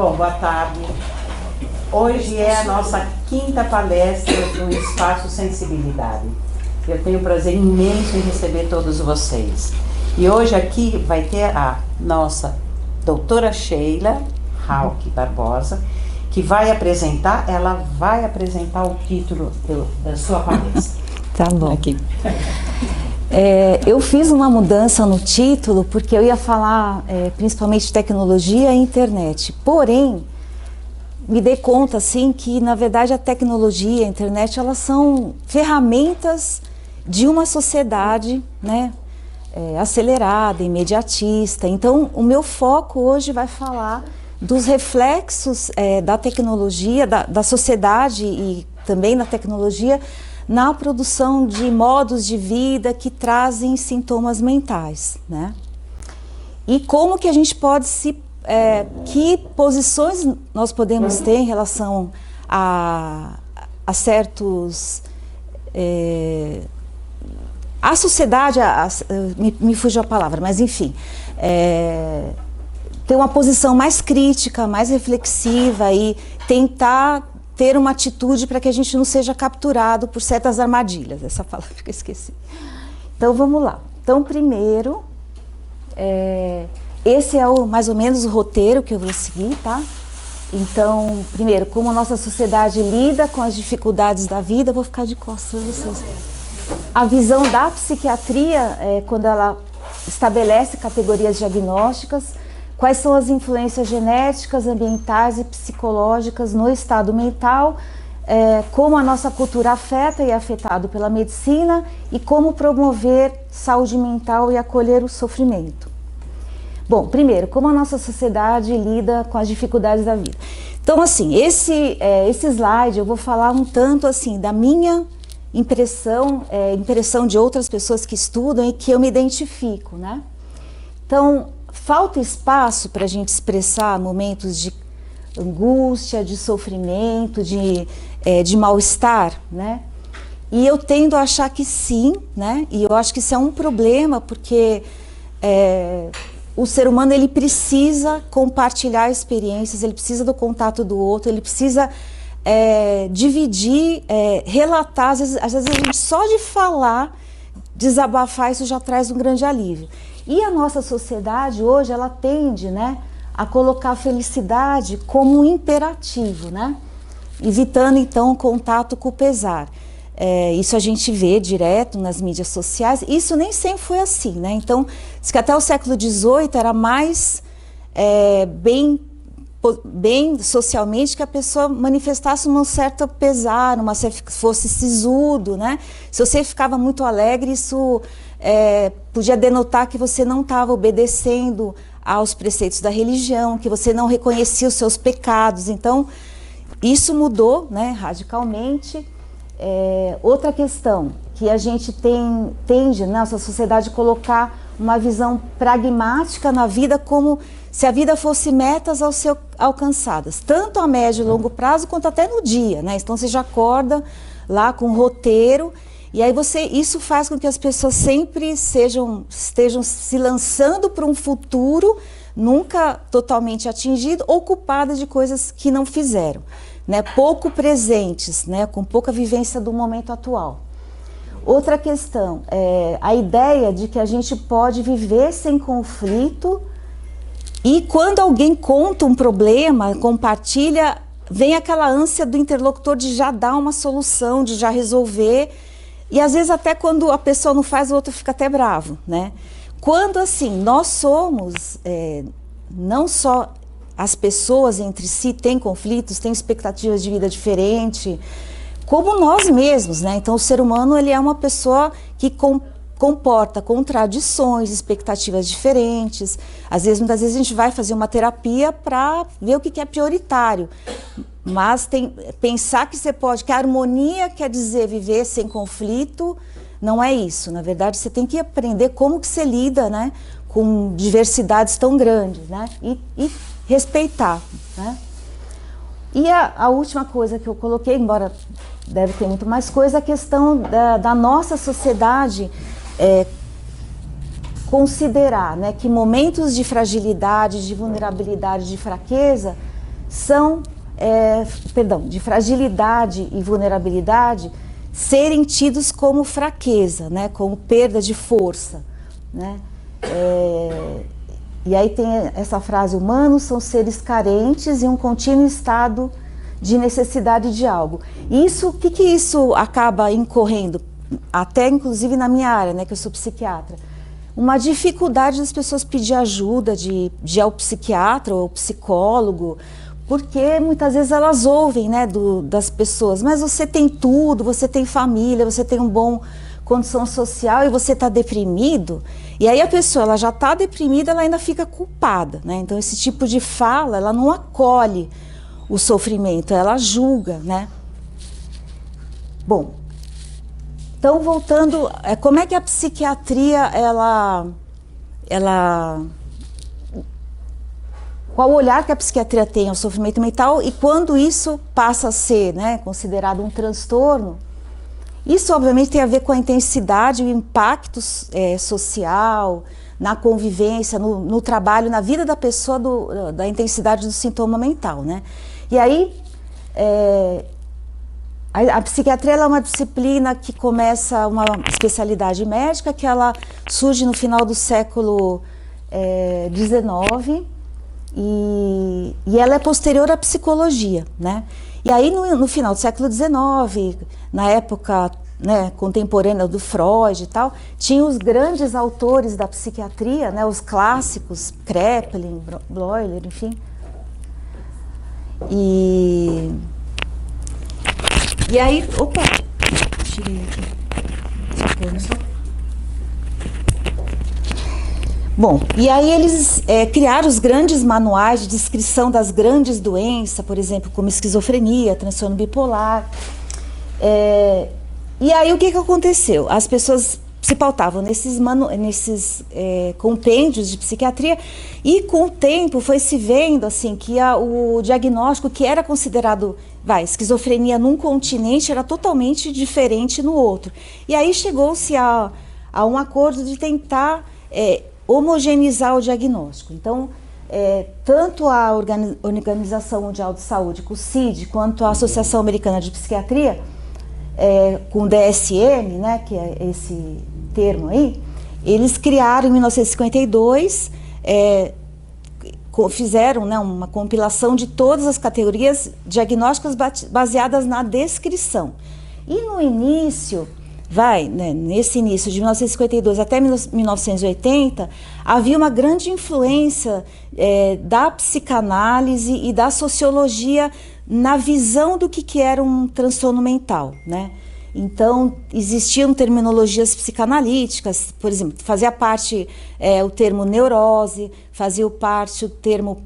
Bom, boa tarde. Hoje é a nossa quinta palestra do Espaço Sensibilidade. Eu tenho um prazer imenso em receber todos vocês. E hoje aqui vai ter a nossa doutora Sheila Hauck Barbosa, que vai apresentar, ela vai apresentar o título da sua palestra. Tá bom. Aqui. Eu fiz uma mudança no título porque eu ia falar principalmente de tecnologia e internet. Porém, me dei conta assim que na verdade a tecnologia e a internet elas são ferramentas de uma sociedade, né, acelerada, imediatista. Então, o meu foco hoje vai falar dos reflexos da tecnologia, da sociedade e também da tecnologia na produção de modos de vida que trazem sintomas mentais, né? E como que a gente pode que posições nós podemos ter em relação a certos... a sociedade, me fugiu a palavra, mas enfim, ter uma posição mais crítica, mais reflexiva e tentar ter uma atitude para que a gente não seja capturado por certas armadilhas. Essa palavra que eu esqueci. Então vamos lá. Então primeiro, esse é mais ou menos o roteiro que eu vou seguir, tá? Então, primeiro, como a nossa sociedade lida com as dificuldades da vida, eu vou ficar de costas para vocês. A visão da psiquiatria, quando ela estabelece categorias diagnósticas, quais são as influências genéticas, ambientais e psicológicas no estado mental, como a nossa cultura afeta e é afetado pela medicina e como promover saúde mental e acolher o sofrimento. Bom, primeiro, como a nossa sociedade lida com as dificuldades da vida. Então, assim, esse slide eu vou falar um tanto assim da minha impressão, impressão de outras pessoas que estudam e que eu me identifico, né? Então, falta espaço para a gente expressar momentos de angústia, de sofrimento, de mal-estar, né? E eu tendo a achar que sim, né? E eu acho que isso é um problema, porque o ser humano ele precisa compartilhar experiências, ele precisa do contato do outro, ele precisa dividir, relatar. Às vezes a gente só de falar, desabafar, isso já traz um grande alívio. E a nossa sociedade hoje, ela tende, né, a colocar a felicidade como um imperativo, né? Evitando então o contato com o pesar. Isso a gente vê direto nas mídias sociais. Isso nem sempre foi assim, né? Então, diz que até o século XVIII era mais bem socialmente que a pessoa manifestasse um certo pesar, fosse sisudo, né? Se você ficava muito alegre, isso podia denotar que você não estava obedecendo aos preceitos da religião, que você não reconhecia os seus pecados. Então, isso mudou, né, radicalmente. Outra questão que a gente tende, nossa sociedade, colocar uma visão pragmática na vida, como se a vida fosse metas a ser alcançadas, tanto a médio e longo prazo, quanto até no dia, né? Então você já acorda lá com um roteiro, e aí isso faz com que as pessoas sempre estejam se lançando para um futuro nunca totalmente atingido, ocupadas de coisas que não fizeram, né? Pouco presentes, né? Com pouca vivência do momento atual. Outra questão é a ideia de que a gente pode viver sem conflito, e quando alguém conta um problema, compartilha, vem aquela ânsia do interlocutor de já dar uma solução, de já resolver, e às vezes até quando a pessoa não faz, o outro fica até bravo, né? Quando assim, nós somos, não só as pessoas entre si têm conflitos, têm expectativas de vida diferentes, como nós mesmos, né? Então o ser humano ele é uma pessoa que comporta contradições, expectativas diferentes. Muitas vezes a gente vai fazer uma terapia para ver o que é prioritário. Mas pensar que a harmonia quer dizer viver sem conflito, não é isso. Na verdade, você tem que aprender como que você lida, né, com diversidades tão grandes, né, e respeitar, né. E a última coisa que eu coloquei, embora deve ter muito mais coisa, a questão da nossa sociedade considerar, né, que momentos de fragilidade, de vulnerabilidade, de fraqueza são, de fragilidade e vulnerabilidade, serem tidos como fraqueza, né, como perda de força, né? E aí tem essa frase: humanos são seres carentes em um contínuo estado de necessidade de algo. Isso, o que isso acaba incorrendo? Até inclusive na minha área, né, que eu sou psiquiatra, uma dificuldade das pessoas pedir ajuda de ir ao psiquiatra ou ao psicólogo, porque muitas vezes elas ouvem, né, das pessoas: mas você tem tudo, você tem família, você tem uma boa condição social e você está deprimido. E aí a pessoa, ela já está deprimida, ela ainda fica culpada, né? Então esse tipo de fala, ela não acolhe o sofrimento, ela julga, né? Bom, então voltando, como é que a psiquiatria, qual o olhar que a psiquiatria tem ao sofrimento mental e quando isso passa a ser, né, considerado um transtorno? Isso obviamente tem a ver com a intensidade e o impacto social, na convivência, no trabalho, na vida da pessoa, da intensidade do sintoma mental, né? E aí, a psiquiatria é uma disciplina que começa uma especialidade médica, que ela surge no final do século XIX, e ela é posterior à psicologia, né? E aí no final do século XIX, na época, né, contemporânea do Freud e tal, tinha os grandes autores da psiquiatria, né, os clássicos, Kraepelin, Bleuler, enfim. E aí, opa, tirei aqui. Bom, e aí eles criaram os grandes manuais de descrição das grandes doenças, por exemplo, como esquizofrenia, transtorno bipolar. E aí o que aconteceu? As pessoas se pautavam nesses compêndios de psiquiatria e com o tempo foi se vendo assim, que o diagnóstico que era considerado esquizofrenia num continente era totalmente diferente no outro. E aí chegou-se a um acordo de tentar homogeneizar o diagnóstico. Então, tanto a Organização Mundial de Saúde, com o CID, quanto a Associação Americana de Psiquiatria, com o DSM, né, que é esse termo aí, eles criaram em 1952, fizeram, né, uma compilação de todas as categorias diagnósticas baseadas na descrição. E no início, nesse início de 1952 até 1980, havia uma grande influência da psicanálise e da sociologia na visão do que era um transtorno mental, né? Então, existiam terminologias psicanalíticas, por exemplo, fazia parte o termo neurose, fazia parte o termo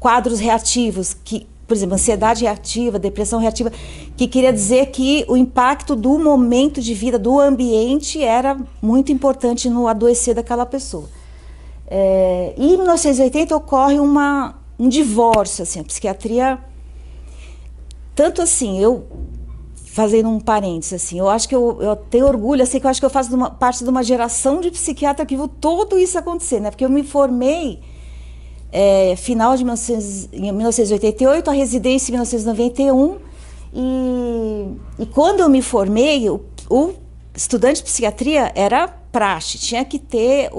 quadros reativos, que, por exemplo, ansiedade reativa, depressão reativa, que queria dizer que o impacto do momento de vida, do ambiente, era muito importante no adoecer daquela pessoa. E em 1980 ocorre um divórcio, assim, a psiquiatria, tanto assim, fazendo um parênteses, assim, eu acho que eu tenho orgulho, assim, que eu acho que eu faço parte de uma geração de psiquiatra que viu tudo isso acontecer, né? Porque eu me formei final de 1988, a residência em 1991, e quando eu me formei, o estudante de psiquiatria era praxe, tinha que ter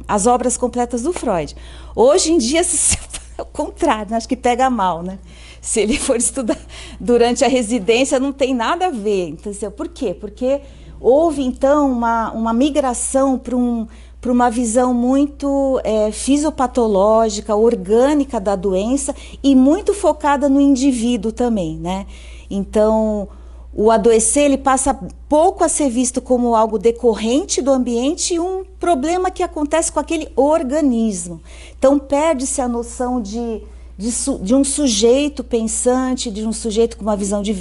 as obras completas do Freud. Hoje em dia, é o contrário, acho que pega mal, né? Se ele for estudar durante a residência, não tem nada a ver. Entendeu? Por quê? Porque houve, então, uma migração para uma visão muito fisiopatológica, orgânica da doença e muito focada no indivíduo também, né? Então, o adoecer, ele passa pouco a ser visto como algo decorrente do ambiente e um problema que acontece com aquele organismo. Então, perde-se a noção de um sujeito pensante, de um sujeito com uma visão de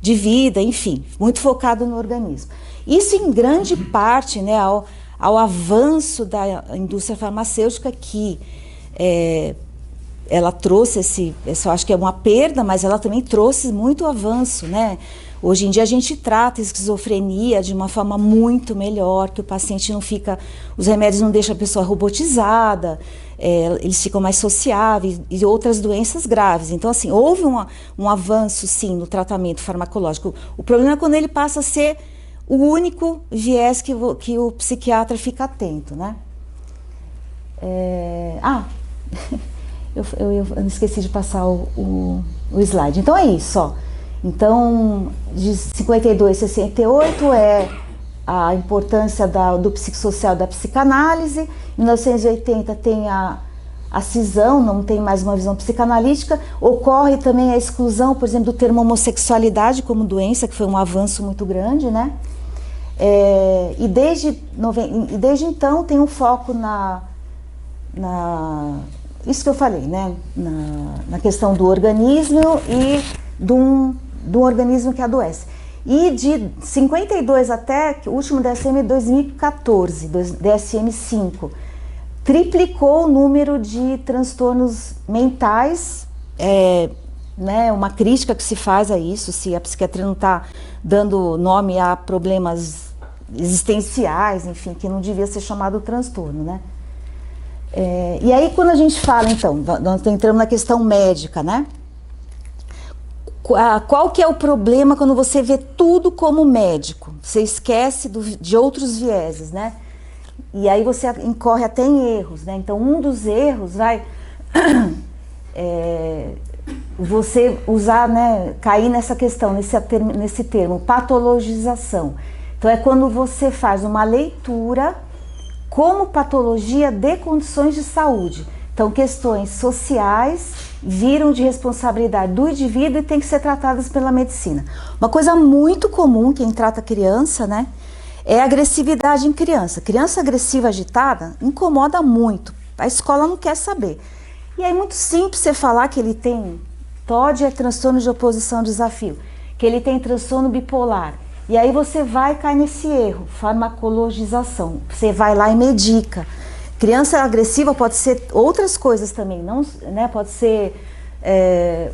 vida, enfim, muito focado no organismo. Isso em grande parte, né, ao avanço da indústria farmacêutica, que ela trouxe eu acho que é uma perda, mas ela também trouxe muito avanço, né? Hoje em dia a gente trata a esquizofrenia de uma forma muito melhor, que o paciente não fica, os remédios não deixam a pessoa robotizada, eles ficam mais sociáveis e outras doenças graves. Então, assim, houve um avanço, sim, no tratamento farmacológico. O problema é quando ele passa a ser o único viés que o psiquiatra fica atento, né? Eu esqueci de passar o slide. Então é isso, ó. Então, de 52 a 68 é a importância do psicossocial da psicanálise. Em 1980 tem a cisão, não tem mais uma visão psicanalítica. Ocorre também a exclusão, por exemplo, do termo homossexualidade como doença, que foi um avanço muito grande, né? E desde então tem um foco isso que eu falei, né? Na questão do organismo e do organismo que adoece. E de 52 até o último DSM 2014, DSM-5, triplicou o número de transtornos mentais, né, uma crítica que se faz a isso, se a psiquiatria não está dando nome a problemas existenciais, enfim, que não devia ser chamado transtorno, né? E aí quando a gente fala, então, nós entramos na questão médica, né? Qual que é o problema quando você vê tudo como médico? Você esquece de outros vieses, né? E aí você incorre até em erros, né? Então, um dos erros vai você usar, né, cair nessa questão, nesse termo, patologização. Então, é quando você faz uma leitura como patologia de condições de saúde. Então, questões sociais viram de responsabilidade do indivíduo e têm que ser tratadas pela medicina. Uma coisa muito comum, quem trata criança, né, é a agressividade em criança. Criança agressiva, agitada, incomoda muito. A escola não quer saber. E é muito simples você falar que ele tem TOD, é transtorno de oposição ao desafio, que ele tem transtorno bipolar. E aí você vai cair nesse erro, farmacologização. Você vai lá e medica. Criança agressiva pode ser outras coisas também, não, né? Pode ser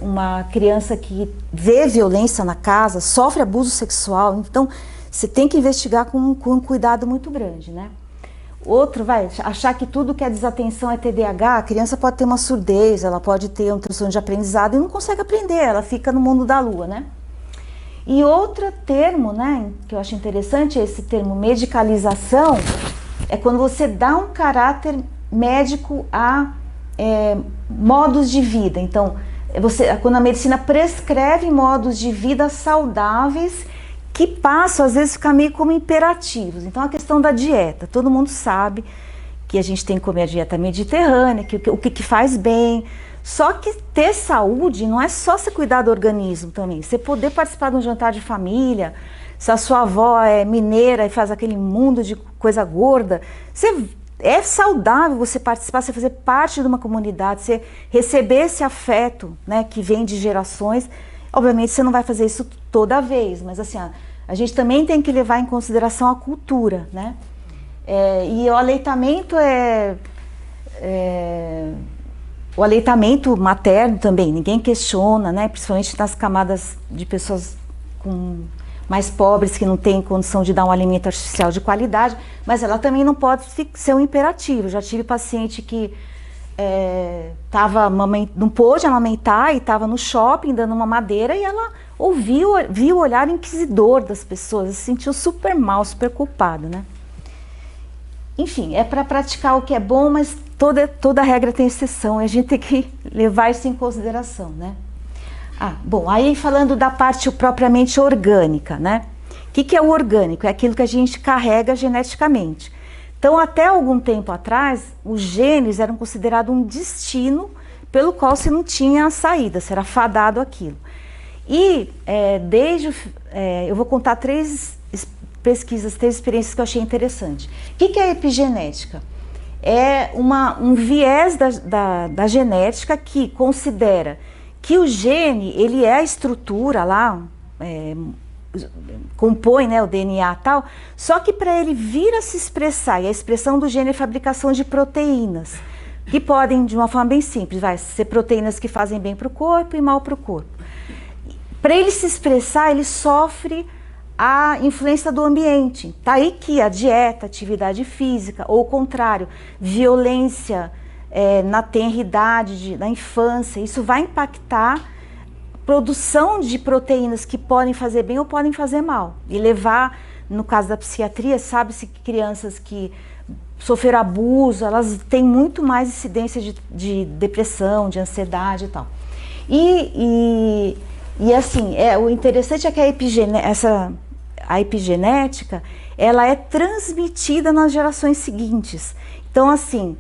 uma criança que vê violência na casa, sofre abuso sexual. Então, você tem que investigar com um cuidado muito grande, né? Outro vai achar que tudo que é desatenção é TDAH. A criança pode ter uma surdez, ela pode ter um transtorno de aprendizado e não consegue aprender, ela fica no mundo da lua, né? E outro termo, né, que eu acho interessante, esse termo medicalização, é quando você dá um caráter médico a modos de vida. Então, quando a medicina prescreve modos de vida saudáveis que passam, às vezes, a ficar meio como imperativos. Então, a questão da dieta. Todo mundo sabe que a gente tem que comer a dieta mediterrânea, o que faz bem. Só que ter saúde não é só você cuidar do organismo também. Você poder participar de um jantar de família, se a sua avó é mineira e faz aquele mundo de coisa gorda, é saudável você participar, você fazer parte de uma comunidade, você receber esse afeto, né, que vem de gerações. Obviamente você não vai fazer isso toda vez, mas assim, a gente também tem que levar em consideração a cultura, né? E o aleitamento o aleitamento materno também, ninguém questiona, né? Principalmente nas camadas de pessoas mais pobres que não têm condição de dar um alimento artificial de qualidade, mas ela também não pode ser um imperativo. Já tive paciente que não pôde amamentar e estava no shopping dando uma madeira e ela viu o olhar inquisidor das pessoas, se sentiu super mal, super culpada, né? Enfim, é para praticar o que é bom, mas toda regra tem exceção e a gente tem que levar isso em consideração, né? Bom, aí falando da parte propriamente orgânica, né? O que é o orgânico? É aquilo que a gente carrega geneticamente. Então, até algum tempo atrás, os genes eram considerados um destino pelo qual você não tinha saída, você era fadado aquilo. E eu vou contar três pesquisas, três experiências que eu achei interessante. O que é a epigenética? É um viés da genética que considera que o gene, ele é a estrutura lá, compõe, né, o DNA e tal, só que para ele vir a se expressar, e a expressão do gene é a fabricação de proteínas, que podem, de uma forma bem simples, ser proteínas que fazem bem para o corpo e mal para o corpo. para ele se expressar, ele sofre a influência do ambiente. Tá aí que a dieta, atividade física, ou o contrário, violência na tenridade, na infância, isso vai impactar a produção de proteínas que podem fazer bem ou podem fazer mal. E levar, no caso da psiquiatria, sabe-se que crianças que sofreram abuso, elas têm muito mais incidência de depressão, de ansiedade e tal. E assim, o interessante é que a epigenética, ela é transmitida nas gerações seguintes. Então, assim,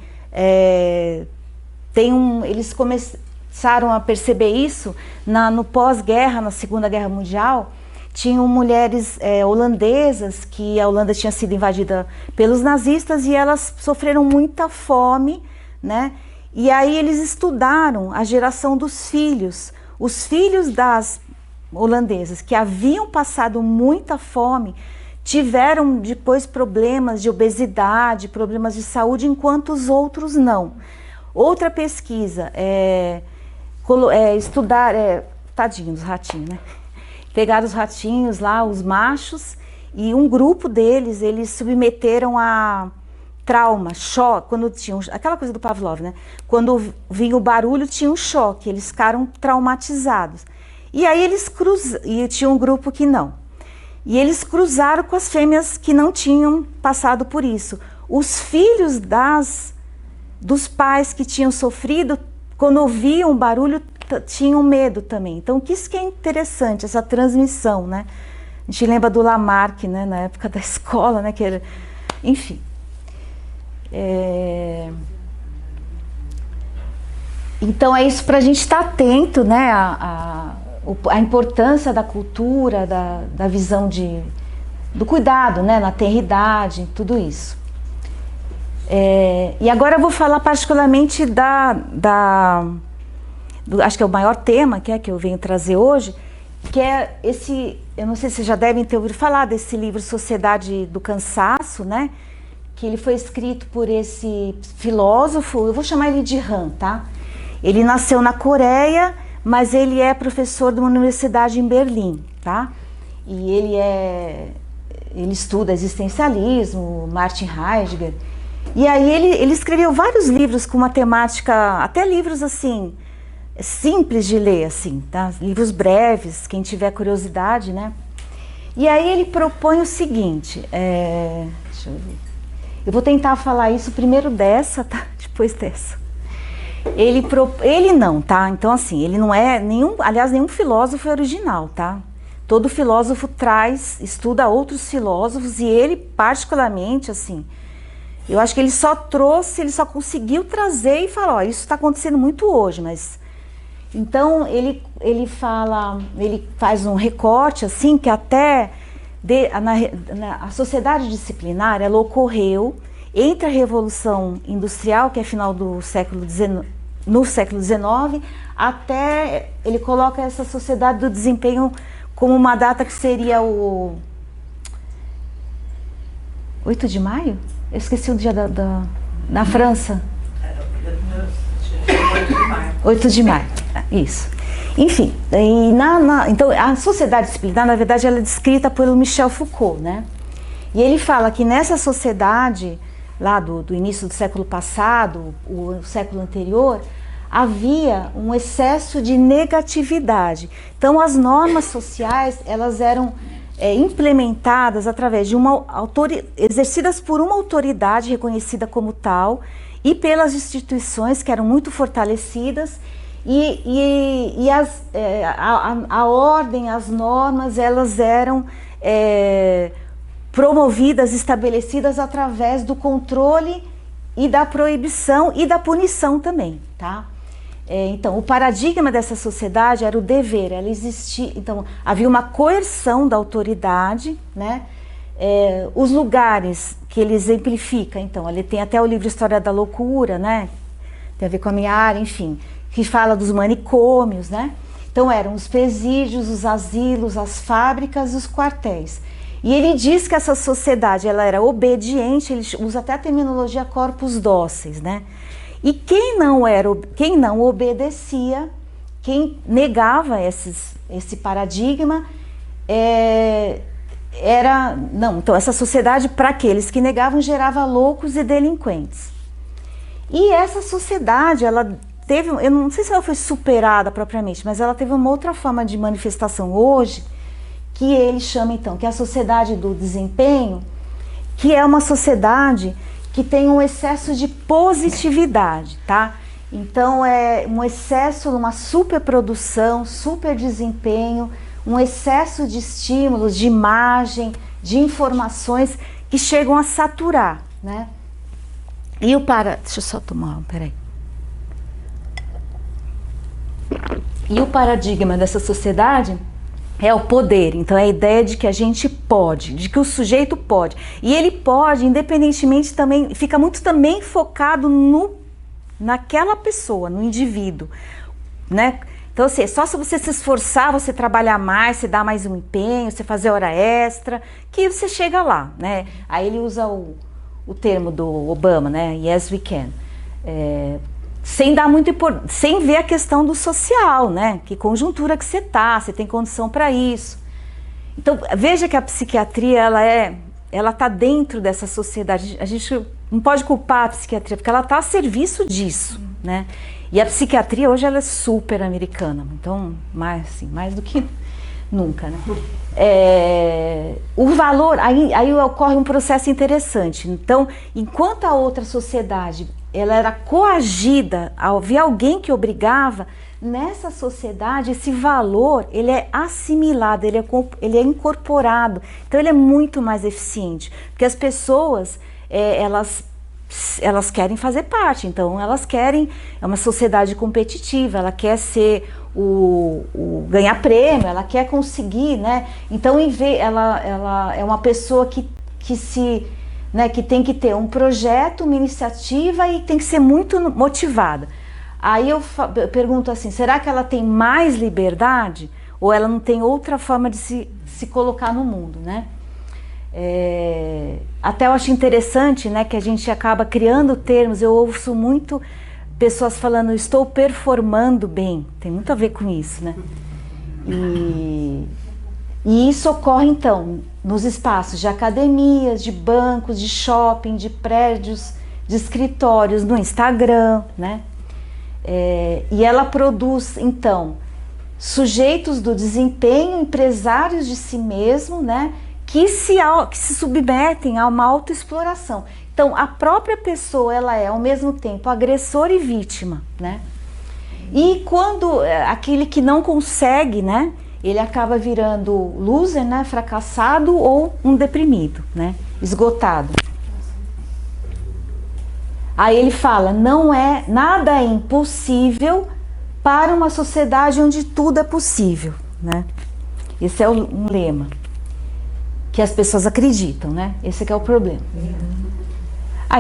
eles começaram a perceber isso no pós-guerra, na Segunda Guerra Mundial. Tinham mulheres holandesas, que a Holanda tinha sido invadida pelos nazistas e elas sofreram muita fome, né? E aí eles estudaram a geração dos filhos. Os filhos das holandesas que haviam passado muita fome tiveram depois problemas de obesidade, problemas de saúde, enquanto os outros não. Outra pesquisa tadinho dos ratinhos, né? Pegaram os ratinhos lá, os machos, e um grupo deles, eles submeteram a trauma, choque, quando tinham, aquela coisa do Pavlov, né? Quando vinha o barulho, tinha um choque, eles ficaram traumatizados. E aí e tinha um grupo que não. E eles cruzaram com as fêmeas que não tinham passado por isso. Os filhos dos pais que tinham sofrido, quando ouviam o barulho, tinham medo também. Então, isso que é interessante, essa transmissão, né? A gente lembra do Lamarck, né? Na época da escola, né? Que era, enfim. Então, é isso para a gente estar atento, né? A importância da cultura, da visão do cuidado, né? Na tenridade, tudo isso. E agora eu vou falar particularmente acho que é o maior tema que eu venho trazer hoje, que é eu não sei se vocês já devem ter ouvido falar desse livro Sociedade do Cansaço, né? Que ele foi escrito por esse filósofo, eu vou chamar ele de Han, tá? Ele nasceu na Coreia, mas ele é professor de uma universidade em Berlim, tá? E ele estuda existencialismo, Martin Heidegger. E aí ele escreveu vários livros com uma temática, até livros assim, simples de ler, assim, tá? Livros breves, quem tiver curiosidade, né? E aí ele propõe o seguinte, deixa eu ver. Eu vou tentar falar isso primeiro dessa, tá? Depois dessa. Ele não, tá? Então assim, ele não é nenhum filósofo é original, tá? Todo filósofo estuda outros filósofos e ele particularmente, assim, eu acho que ele só conseguiu trazer e falar, ó, isso está acontecendo muito hoje, mas... Então, ele faz um recorte, assim, que até a sociedade disciplinar, ela ocorreu entre a Revolução Industrial, que é final do século XIX, no século XIX, até ele coloca essa sociedade do desempenho como uma data que seria o 8 de maio? Eu esqueci o dia na França. 8 de maio, isso. Enfim, então a sociedade disciplinar, na verdade, ela é descrita pelo Michel Foucault, né? E ele fala que nessa sociedade, lá do início do século passado, o século anterior, havia um excesso de negatividade. Então as normas sociais, elas eram implementadas através de exercidas por uma autoridade reconhecida como tal e pelas instituições que eram muito fortalecidas a ordem, as normas, elas eram promovidas, estabelecidas através do controle e da proibição e da punição também, tá? Então, o paradigma dessa sociedade era o dever, ela existia, então havia uma coerção da autoridade, né? Os lugares que ele exemplifica, então, ele tem até o livro História da Loucura, né? Tem a ver com a minha área, enfim, que fala dos manicômios, né? Então eram os presídios, os asilos, as fábricas e os quartéis. E ele diz que essa sociedade, ela era obediente, ele usa até a terminologia corpos dóceis, né? E quem não obedecia, quem negava esse paradigma então essa sociedade, para aqueles que negavam, gerava loucos e delinquentes. E essa sociedade, ela teve, eu não sei se ela foi superada propriamente, mas ela teve uma outra forma de manifestação hoje, que ele chama então, que é a sociedade do desempenho, que é uma sociedade que tem um excesso de positividade, tá? Então é um excesso, uma superprodução, super desempenho, um excesso de estímulos, de imagem, de informações que chegam a saturar, né? Deixa eu só tomar, peraí. E o paradigma dessa sociedade é o poder. Então é a ideia de que a gente pode, de que o sujeito pode. E ele pode, independentemente também, fica muito também focado naquela pessoa, no indivíduo, né? Então, assim, só se você se esforçar, você trabalhar mais, você dar mais um empenho, você fazer hora extra, que você chega lá, né? Aí ele usa o termo do Obama, né? Yes, we can. Sem ver a questão do social, né? Que conjuntura que você tem condição para isso. Então, veja que a psiquiatria, ela tá dentro dessa sociedade. A gente não pode culpar a psiquiatria, porque ela está a serviço disso, né? E a psiquiatria hoje ela é super americana, então mais do que nunca, né? O valor, aí ocorre um processo interessante. Então, enquanto a outra sociedade ela era coagida, havia alguém que obrigava, nessa sociedade esse valor ele é assimilado, ele é incorporado, então ele é muito mais eficiente, porque as pessoas elas querem fazer parte, então elas querem, é uma sociedade competitiva, ela quer ser ganhar prêmio, ela quer conseguir, né? Então ela é uma pessoa que tem que ter um projeto, uma iniciativa e tem que ser muito motivada. Aí eu pergunto assim, será que ela tem mais liberdade ou ela não tem outra forma de se colocar no mundo, né? Até eu acho interessante, né, que a gente acaba criando termos. Eu ouço muito pessoas falando, estou performando bem, tem muito a ver com isso, né? E isso ocorre então nos espaços de academias, de bancos, de shopping, de prédios, de escritórios, no Instagram, né? E ela produz então sujeitos do desempenho, empresários de si mesmo, né? Que se submetem a uma autoexploração. Então, a própria pessoa, ela é, ao mesmo tempo, agressor e vítima, né? E quando aquele que não consegue, né? Ele acaba virando loser, né? Fracassado ou um deprimido, né? Esgotado. Aí ele fala, nada é impossível para uma sociedade onde tudo é possível, né? Esse é um lema que as pessoas acreditam, né? Esse que é o problema.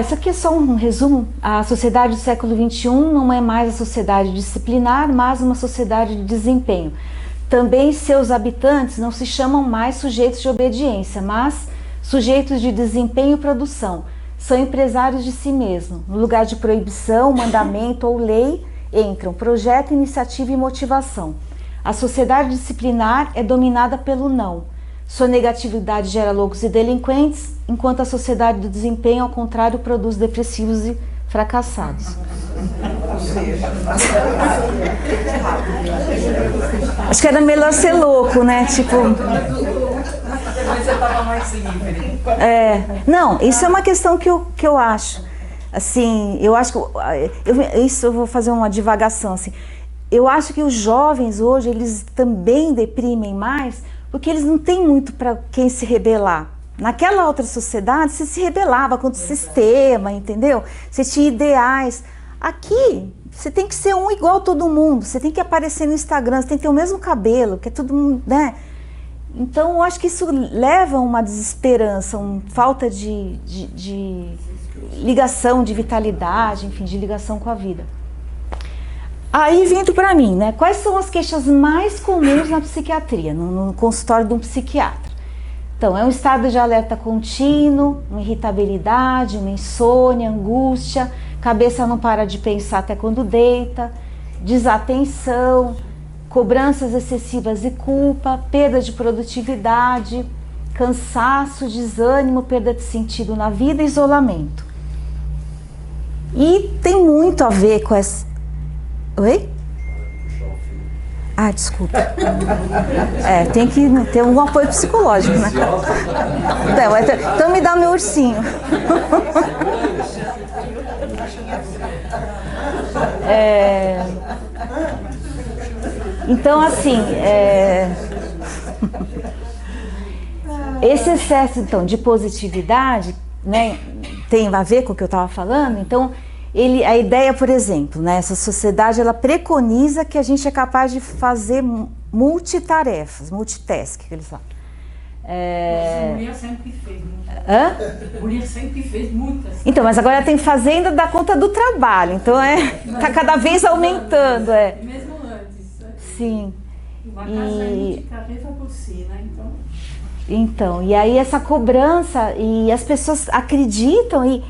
Isso aqui é só um resumo. A sociedade do século XXI não é mais a sociedade disciplinar, mas uma sociedade de desempenho. Também seus habitantes não se chamam mais sujeitos de obediência, mas sujeitos de desempenho e produção. São empresários de si mesmos. No lugar de proibição, mandamento ou lei, entram projeto, iniciativa e motivação. A sociedade disciplinar é dominada pelo não. Sua negatividade gera loucos e delinquentes, enquanto a sociedade do desempenho, ao contrário, produz depressivos e fracassados. Acho que era melhor ser louco, né? Tipo... Você estava mais livre. Não, isso é uma questão que eu acho. Assim, eu acho que... Isso eu vou fazer uma divagação, assim. Eu acho que os jovens hoje, eles também deprimem mais, porque eles não têm muito para quem se rebelar. Naquela outra sociedade, você se rebelava contra o sistema, entendeu? Você tinha ideais. Aqui, você tem que ser um igual a todo mundo. Você tem que aparecer no Instagram, você tem que ter o mesmo cabelo, que é todo mundo, né? Então, eu acho que isso leva a uma desesperança, uma falta de ligação, de vitalidade, enfim, de ligação com a vida. Aí, vindo para mim, né? Quais são as queixas mais comuns na psiquiatria, no consultório de um psiquiatra? Então, é um estado de alerta contínuo, uma irritabilidade, uma insônia, angústia, cabeça não para de pensar até quando deita, desatenção, cobranças excessivas e culpa, perda de produtividade, cansaço, desânimo, perda de sentido na vida e isolamento. E tem muito a ver com essa... Oi? Ah, desculpa. Tem que ter um apoio psicológico, né? Então me dá meu ursinho. Então, assim, esse excesso, então, de positividade, né, tem a ver com o que eu estava falando. Então, a ideia, por exemplo, né, essa sociedade, ela preconiza que a gente é capaz de fazer multitarefas, multitask, que eles falam. A mulher sempre fez muitas. Hã? A mulher sempre fez muitas. Então, mas agora tem fazenda da conta do trabalho, então tá cada vez aumentando. Mesmo antes. Sim. Uma casa é multitarefa por si, né? Então, e aí essa cobrança, e as pessoas acreditam,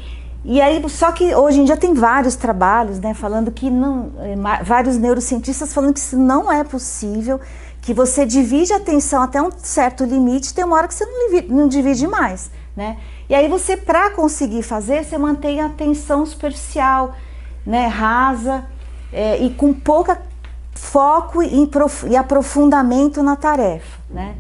e aí, só que hoje em dia tem vários trabalhos, né, falando que não, vários neurocientistas falando que isso não é possível, que você divide a atenção até um certo limite, tem uma hora que você não divide mais, né? E aí você, para conseguir fazer, você mantém a atenção superficial, né, rasa, e com pouco foco e aprofundamento na tarefa, né?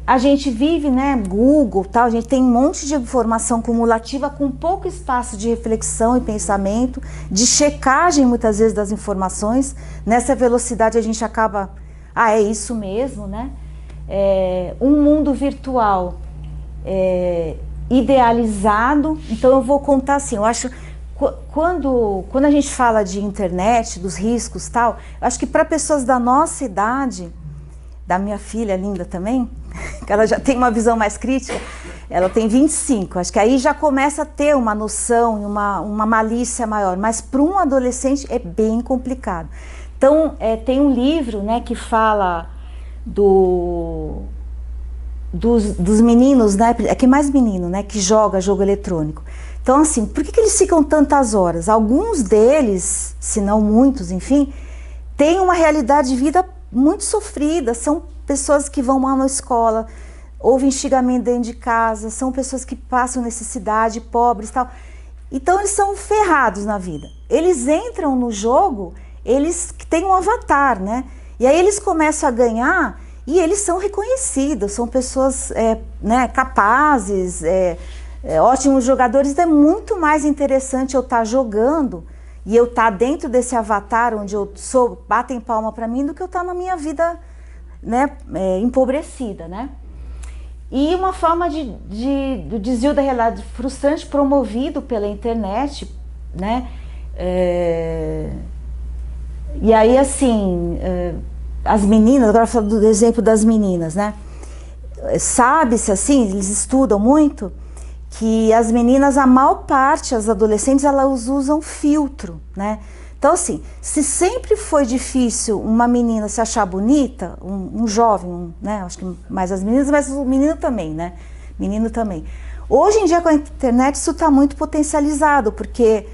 A gente vive, né, Google, tal, a gente tem um monte de informação cumulativa com pouco espaço de reflexão e pensamento, de checagem muitas vezes das informações. Nessa velocidade a gente acaba, é isso mesmo, né? Um mundo virtual idealizado. Então eu vou contar assim, eu acho, quando a gente fala de internet, dos riscos, tal, eu acho que para pessoas da nossa idade, da minha filha linda também, que ela já tem uma visão mais crítica, ela tem 25, acho que aí já começa a ter uma noção e uma malícia maior, mas para um adolescente é bem complicado. Então, tem um livro, né, que fala dos meninos, né, que mais menino, né, que joga jogo eletrônico. Então, assim, por que eles ficam tantas horas? Alguns deles, se não muitos, enfim, têm uma realidade de vida muito sofrida, são pessoas que vão mal na escola, houve instigamento dentro de casa, são pessoas que passam necessidade, pobres e tal. Então eles são ferrados na vida. Eles entram no jogo, eles têm um avatar, né? E aí eles começam a ganhar e eles são reconhecidos, são pessoas né, capazes, ótimos jogadores. Então é muito mais interessante eu estar jogando e eu estar dentro desse avatar onde eu sou, batem palma para mim, do que eu estar na minha vida, né, empobrecida, né? E uma forma do desvio da realidade frustrante promovido pela internet, né? E aí, assim, as meninas, agora falando do exemplo das meninas, né? Sabe-se, assim, eles estudam muito, que as meninas, a maior parte, as adolescentes, elas usam filtro, né? Então, assim, se sempre foi difícil uma menina se achar bonita, um jovem, né? Acho que mais as meninas, mas o menino também, né? Menino também. Hoje em dia, com a internet, isso está muito potencializado, porque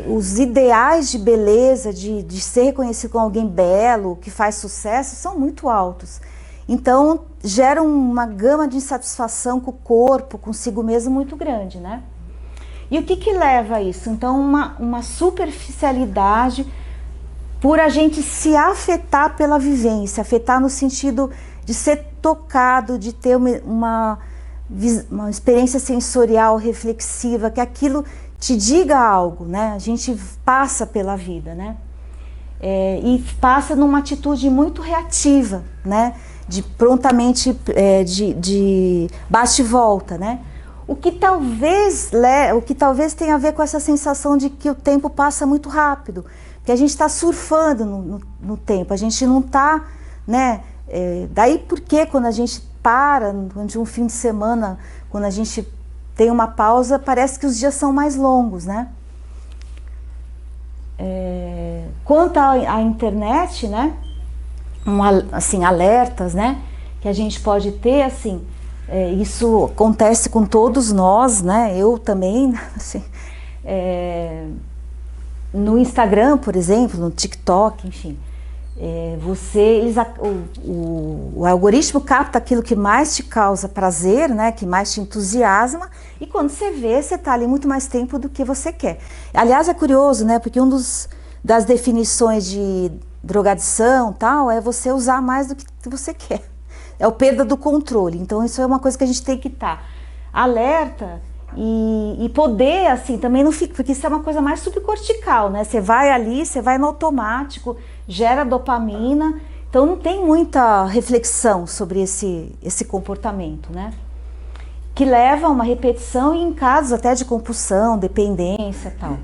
os ideais de beleza, de ser reconhecido como alguém belo, que faz sucesso, são muito altos. Então, gera uma gama de insatisfação com o corpo, consigo mesmo, muito grande, né? E o que leva a isso? Então, uma superficialidade por a gente se afetar pela vivência, afetar no sentido de ser tocado, de ter uma experiência sensorial reflexiva, que aquilo te diga algo, né? A gente passa pela vida, né? E passa numa atitude muito reativa, né? De prontamente, de bate e volta, né? O que talvez tenha a ver com essa sensação de que o tempo passa muito rápido, que a gente está surfando no tempo, a gente não está, né? Daí porque quando a gente para, durante um fim de semana, quando a gente tem uma pausa, parece que os dias são mais longos, né? Quanto à internet, né? Assim, alertas, né? Que a gente pode ter, assim, isso acontece com todos nós, né? Eu também, assim, no Instagram, por exemplo, no TikTok, enfim, O algoritmo capta aquilo que mais te causa prazer, né, que mais te entusiasma, e quando você vê, você está ali muito mais tempo do que você quer. Aliás, é curioso, né, porque das definições de drogadição tal é você usar mais do que você quer. É o perda do controle. Então isso é uma coisa que a gente tem que estar alerta e poder, assim, também não fica, porque isso é uma coisa mais subcortical, né? Você vai ali, você vai no automático, gera dopamina, então não tem muita reflexão sobre esse comportamento, né? Que leva a uma repetição e em casos até de compulsão, dependência e tal.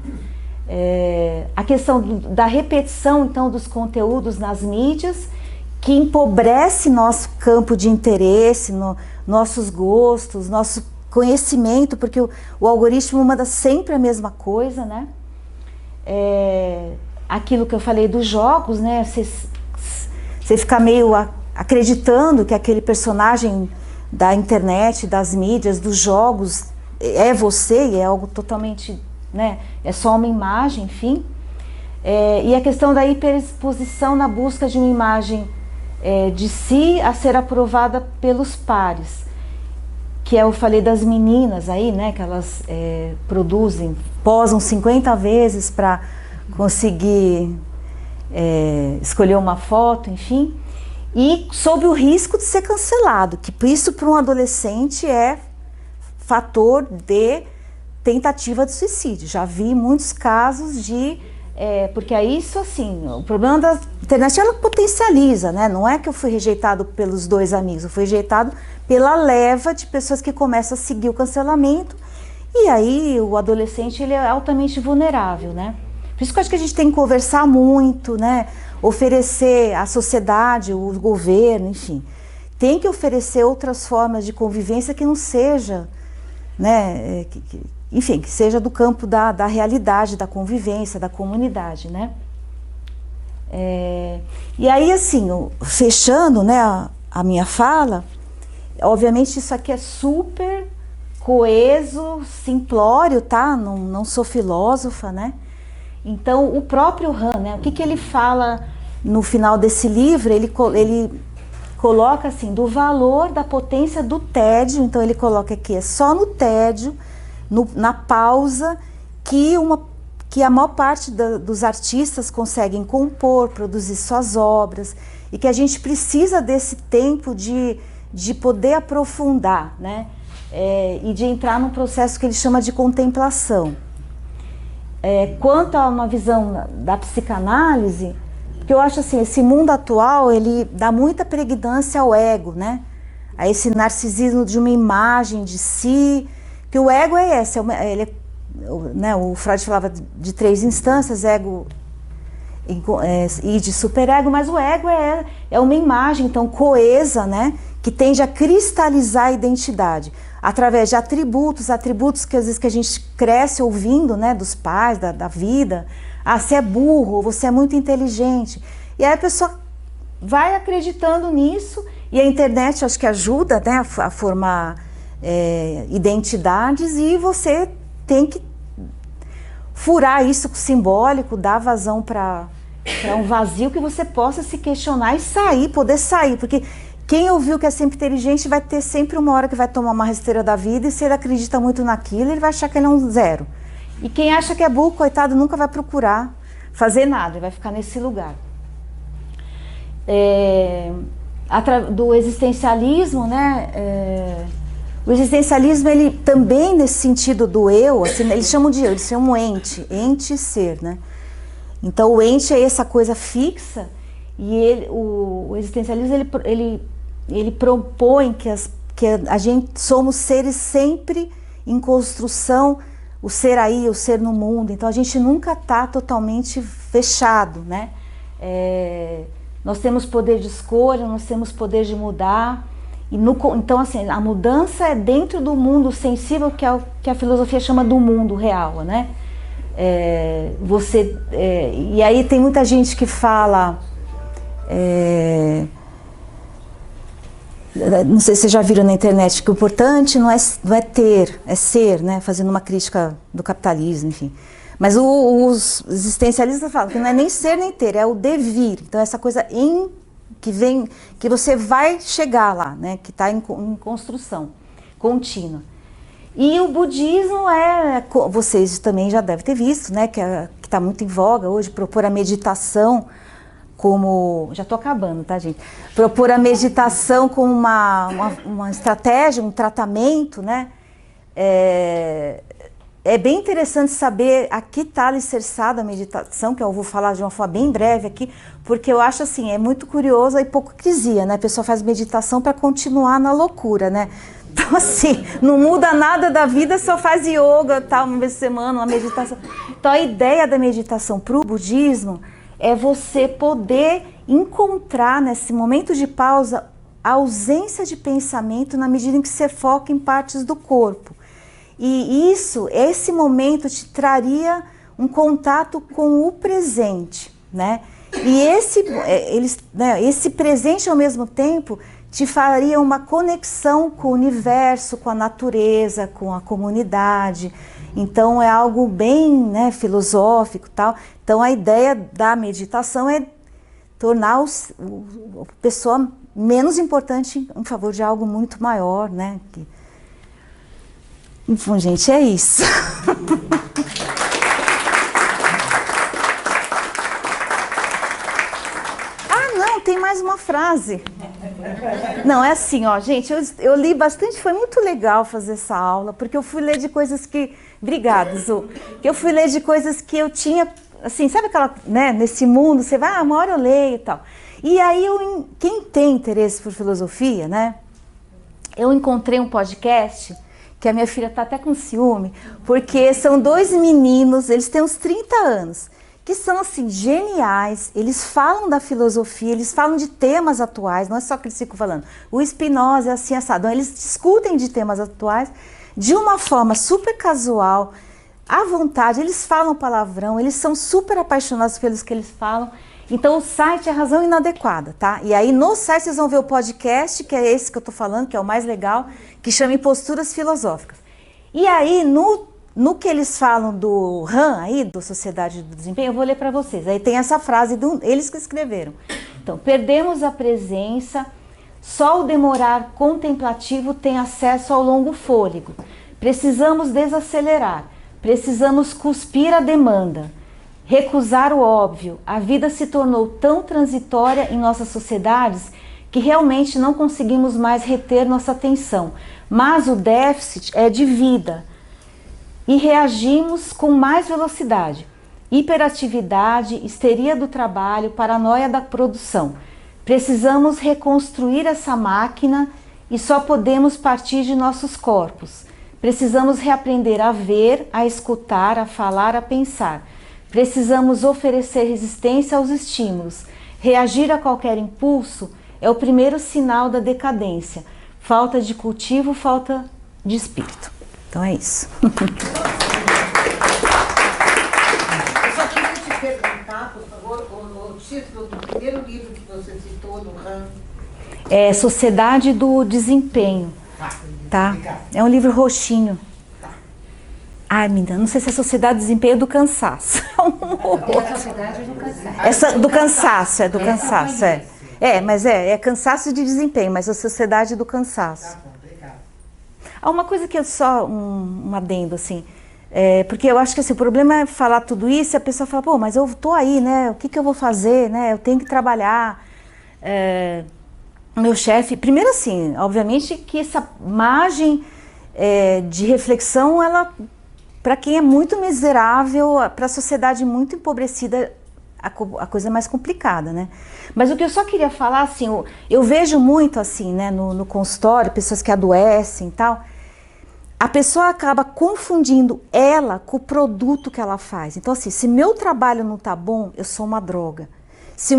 A questão da repetição, então, dos conteúdos nas mídias, que empobrece nosso campo de interesse, nossos gostos, nosso conhecimento, porque o algoritmo manda sempre a mesma coisa, né? Aquilo que eu falei dos jogos, né? Você fica meio acreditando que aquele personagem da internet, das mídias, dos jogos, é você e é algo totalmente, né? É só uma imagem, enfim. E a questão da hiperexposição na busca de uma imagem de si a ser aprovada pelos pares. Que eu falei das meninas aí, né, que elas posam 50 vezes para conseguir escolher uma foto, enfim, e sob o risco de ser cancelado, que isso para um adolescente é fator de tentativa de suicídio. Já vi muitos casos de... porque é isso, assim, o problema da internet, ela potencializa, né? Não é que eu fui rejeitado pelos 2 amigos, eu fui rejeitado pela leva de pessoas que começam a seguir o cancelamento, e aí o adolescente, ele é altamente vulnerável, né? Por isso que eu acho que a gente tem que conversar muito, né? Oferecer à sociedade, o governo, enfim, tem que oferecer outras formas de convivência que não seja, né? Enfim, que seja do campo da realidade, da convivência, da comunidade, né? E aí, assim, fechando, né, a minha fala, obviamente isso aqui é super coeso, simplório, tá? Não sou filósofa, né? Então, o próprio Han, né, o que ele fala no final desse livro, ele coloca, assim, do valor da potência do tédio, então ele coloca aqui, é só no tédio, na pausa, que a maior parte dos artistas conseguem compor, produzir suas obras, e que a gente precisa desse tempo de poder aprofundar, né? E de entrar num processo que ele chama de contemplação. Quanto a uma visão da psicanálise, porque eu acho assim, esse mundo atual, ele dá muita pregnância ao ego, né? A esse narcisismo de uma imagem de si, que o ego é esse, né, o Freud falava de 3 instâncias, ego e de superego, mas o ego é uma imagem, então, coesa, né, que tende a cristalizar a identidade, através de atributos que às vezes que a gente cresce ouvindo, né, dos pais, da vida. Você é burro, você é muito inteligente. E aí a pessoa vai acreditando nisso, e a internet acho que ajuda, né, a formar identidades, e você tem que furar isso simbólico, dar vazão para um vazio que você possa se questionar e poder sair, porque quem ouviu que é sempre inteligente vai ter sempre uma hora que vai tomar uma rasteira da vida, e se ele acredita muito naquilo, ele vai achar que ele é um zero. E quem acha que é burro, coitado, nunca vai procurar fazer nada, ele vai ficar nesse lugar. Do existencialismo, né? O existencialismo, ele também, nesse sentido do eu, assim, eles chamam de eu, eles chamam ente ser, né? Então o ente é essa coisa fixa, e o existencialismo ele propõe que a gente somos seres sempre em construção, o ser aí, o ser no mundo, então a gente nunca está totalmente fechado, né? Nós temos poder de escolha, nós temos poder de mudar. Então, assim, a mudança é dentro do mundo sensível, que é o que a filosofia chama do mundo real, né? E aí tem muita gente que fala, não sei se vocês já viram na internet, que o importante não é ter, é ser, né? Fazendo uma crítica do capitalismo, enfim. Mas os existencialistas falam que não é nem ser nem ter, é o devir. Então essa coisa que vem, que você vai chegar lá, né? Que está em construção contínua. E o budismo vocês também já devem ter visto, né? Que está muito em voga hoje, propor a meditação como... Já estou acabando, tá, gente? Propor a meditação como uma estratégia, um tratamento, né? É bem interessante saber a que está alicerçada a meditação, que eu vou falar de uma forma bem breve aqui, porque eu acho assim, é muito curioso a hipocrisia, né? A pessoa faz meditação para continuar na loucura, né? Então assim, não muda nada da vida, só faz yoga, tal, uma vez por semana, uma meditação. Então a ideia da meditação para o budismo é você poder encontrar nesse momento de pausa a ausência de pensamento na medida em que você foca em partes do corpo. E esse momento te traria um contato com o presente, né? E esse presente ao mesmo tempo te faria uma conexão com o universo, com a natureza, com a comunidade. Então é algo bem, né, filosófico, tal. Então a ideia da meditação é tornar a pessoa menos importante em favor de algo muito maior, né? Bom, gente, é isso. Não, tem mais uma frase. Não, é assim, ó, gente, eu li bastante, foi muito legal fazer essa aula, porque eu fui ler de coisas que... Obrigada, Zu. Eu fui ler de coisas que eu tinha, assim, sabe aquela, né, nesse mundo, você vai, uma hora eu leio e tal. E aí, quem tem interesse por filosofia, né, eu encontrei um podcast... que a minha filha está até com ciúme, porque são dois meninos, eles têm uns 30 anos, que são assim, geniais, eles falam da filosofia, eles falam de temas atuais, não é só que eles ficam falando, o Spinoza é assim, assado, eles discutem de temas atuais de uma forma super casual, à vontade, eles falam palavrão, eles são super apaixonados pelos que eles falam. Então o site é Razão Inadequada, tá? E aí no site vocês vão ver o podcast, que é esse que eu tô falando, que é o mais legal, que chama Imposturas Filosóficas. E aí no que eles falam do Han aí, do Sociedade do Desempenho, eu vou ler para vocês. Aí tem essa frase, eles que escreveram. Então, perdemos a presença, só o demorar contemplativo tem acesso ao longo fôlego. Precisamos desacelerar, precisamos cuspir a demanda. Recusar o óbvio, a vida se tornou tão transitória em nossas sociedades que realmente não conseguimos mais reter nossa atenção. Mas o déficit é de vida e reagimos com mais velocidade. Hiperatividade, histeria do trabalho, paranoia da produção. Precisamos reconstruir essa máquina e só podemos partir de nossos corpos. Precisamos reaprender a ver, a escutar, a falar, a pensar. Precisamos oferecer resistência aos estímulos. Reagir a qualquer impulso é o primeiro sinal da decadência. Falta de cultivo, falta de espírito. Então é isso. Eu só queria te perguntar, por favor, o título do primeiro livro que você citou no RAM. É Sociedade do Desempenho. Tá? É um livro roxinho. Ai, menina, não sei se é Sociedade do Desempenho do Cansaço. É a Sociedade do Cansaço. Do cansaço, é do cansaço, é. Mas é cansaço de desempenho, mas a Sociedade do Cansaço. Tá bom, obrigada. Há uma coisa que é só um adendo, assim, porque eu acho que assim, o problema é falar tudo isso e a pessoa fala, pô, mas eu tô aí, né, o que eu vou fazer, né, eu tenho que trabalhar, meu chefe, primeiro assim, obviamente que essa margem de reflexão, ela... Para quem é muito miserável, para a sociedade muito empobrecida, a coisa é mais complicada, né? Mas o que eu só queria falar, assim, eu vejo muito, assim, né, no consultório, pessoas que adoecem e tal, a pessoa acaba confundindo ela com o produto que ela faz. Então, assim, se meu trabalho não tá bom, eu sou uma droga. Se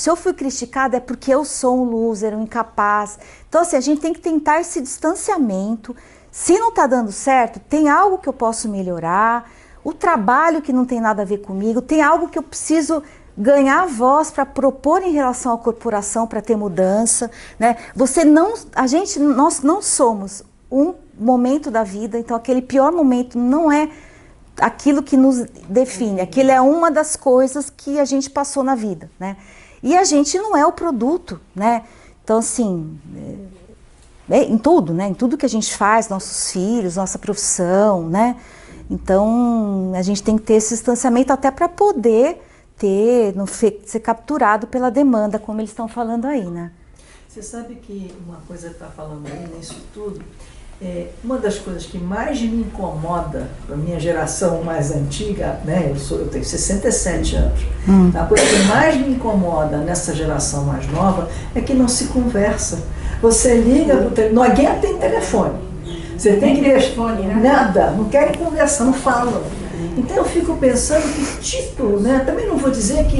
eu fui criticada é porque eu sou um loser, um incapaz. Então, assim, a gente tem que tentar esse distanciamento. Se não está dando certo, tem algo que eu posso melhorar, o trabalho que não tem nada a ver comigo, tem algo que eu preciso ganhar voz para propor em relação à corporação para ter mudança, né? Nós não somos um momento da vida, então aquele pior momento não é aquilo que nos define, aquilo é uma das coisas que a gente passou na vida, né? E a gente não é o produto, né? Então, assim, em tudo, né? Em tudo que a gente faz, nossos filhos, nossa profissão, né? Então, a gente tem que ter esse distanciamento até para poder não ser capturado pela demanda, como eles estão falando aí, né? Você sabe que uma coisa que está falando aí nisso tudo, uma das coisas que mais me incomoda da minha geração mais antiga, né? Eu tenho 67 anos, a coisa que mais me incomoda nessa geração mais nova é que não se conversa. Você liga, ninguém tem telefone. Você tem que telefone, né? Nada, não querem conversar, não falam. Então eu fico pensando que tipo, né? Também não vou dizer que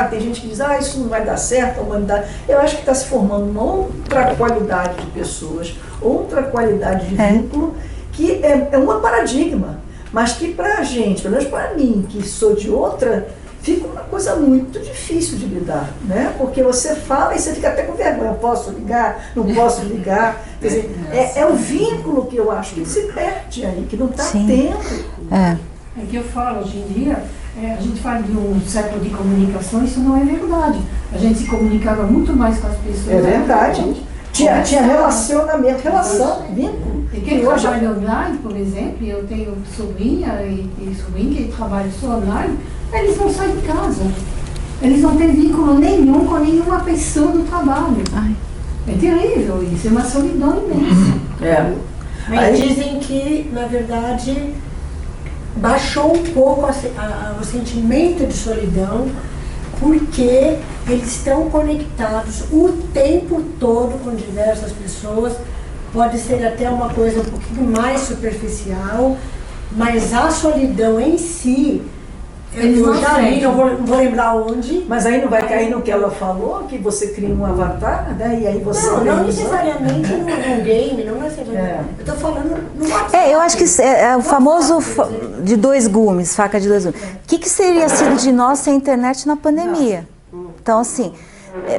tem gente que diz, isso não vai dar certo, a humanidade. Eu acho que está se formando uma outra qualidade de pessoas, outra qualidade de vínculo, que é um paradigma, mas que para a gente, pelo menos para mim, que sou de outra, fica uma coisa muito difícil de lidar, né? Porque você fala e você fica até com vergonha, posso ligar, não posso ligar. Quer dizer, é o vínculo que eu acho que se perde aí, que não está tendo. É que eu falo, hoje em dia, a gente fala de um século de comunicação, isso não é verdade. A gente se comunicava muito mais com as pessoas. É verdade. Tinha relacionamento, vínculo. E quem trabalha online, por exemplo, eu tenho sobrinha e sobrinho que trabalham só online, eles não saem de casa. Eles não têm vínculo nenhum com nenhuma pessoa do trabalho. É terrível isso, é uma solidão imensa. Mas dizem que, na verdade, baixou um pouco o sentimento de solidão, porque eles estão conectados o tempo todo com diversas pessoas. Pode ser até uma coisa um pouquinho mais superficial, mas a solidão em si, eu já vi, não vou lembrar onde. Mas aí não vai cair no que ela falou, que você cria um avatar, né? E aí você... Não necessariamente num game, não necessariamente. Eu estou falando no WhatsApp. Eu acho que é o famoso de dois gumes, faca de dois gumes. O que seria sido de nós sem a internet na pandemia? Então, assim,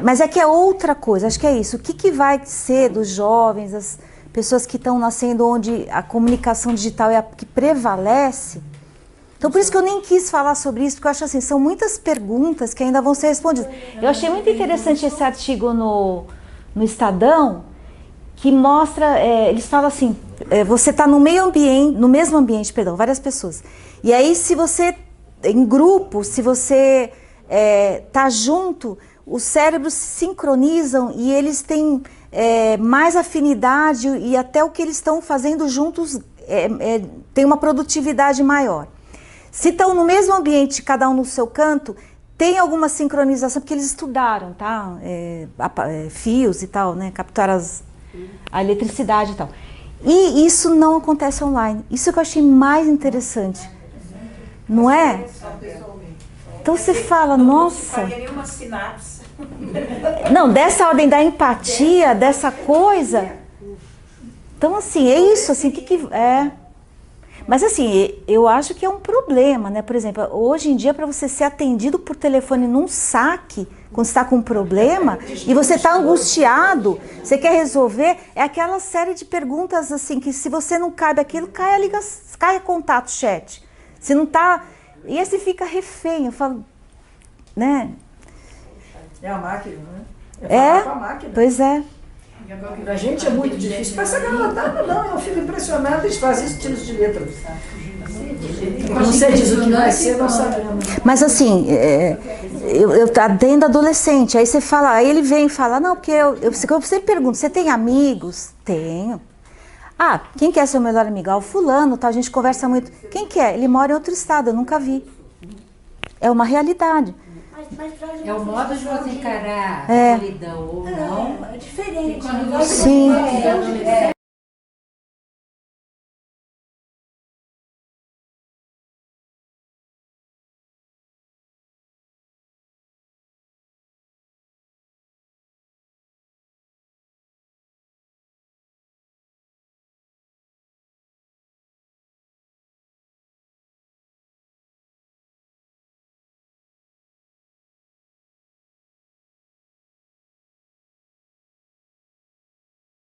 mas é que é outra coisa, acho que é isso. O que vai ser dos jovens, das pessoas que estão nascendo onde a comunicação digital é a que prevalece? Então, por isso que eu nem quis falar sobre isso, porque eu acho assim, são muitas perguntas que ainda vão ser respondidas. Eu achei muito interessante esse artigo no Estadão, que mostra, eles falam assim, você está no mesmo ambiente, várias pessoas. E aí, se você, em grupo, se você está junto, os cérebros se sincronizam e eles têm mais afinidade e até o que eles estão fazendo juntos tem uma produtividade maior. Se estão no mesmo ambiente, cada um no seu canto, tem alguma sincronização, porque eles estudaram, tá? Fios e tal, né? Captar a eletricidade e tal. E isso não acontece online. Isso que eu achei mais interessante. Não é? Então você fala, nossa... Não faria nenhuma sinapse. Não, dessa ordem da empatia, dessa coisa... Então, assim, é isso, assim, Mas assim, eu acho que é um problema, né? Por exemplo, hoje em dia, para você ser atendido por telefone num saque, quando você está com um problema, e você está angustiado, você quer resolver, é aquela série de perguntas assim, que se você não cabe aquilo, cai contato, chat. Se não tá... E aí você fica refém, eu falo, né? É a máquina, né? É falar com a máquina. Pois é. Pra gente é muito difícil. Mas essa garotada não, eu fico impressionada, eles fazem isso tiros de letra. Não sei dizer o que vai ser, não sabemos. Mas assim, eu dentro adolescente, aí você fala, aí ele vem e fala, não, porque eu sempre pergunto, você tem amigos? Tenho. Ah, quem que é seu melhor amigo? Ah, o fulano, tá, a gente conversa muito. Quem que é? Ele mora em outro estado, eu nunca vi. É uma realidade. É o modo de você encarar a solidão ou não. É diferente. Quando você Sim.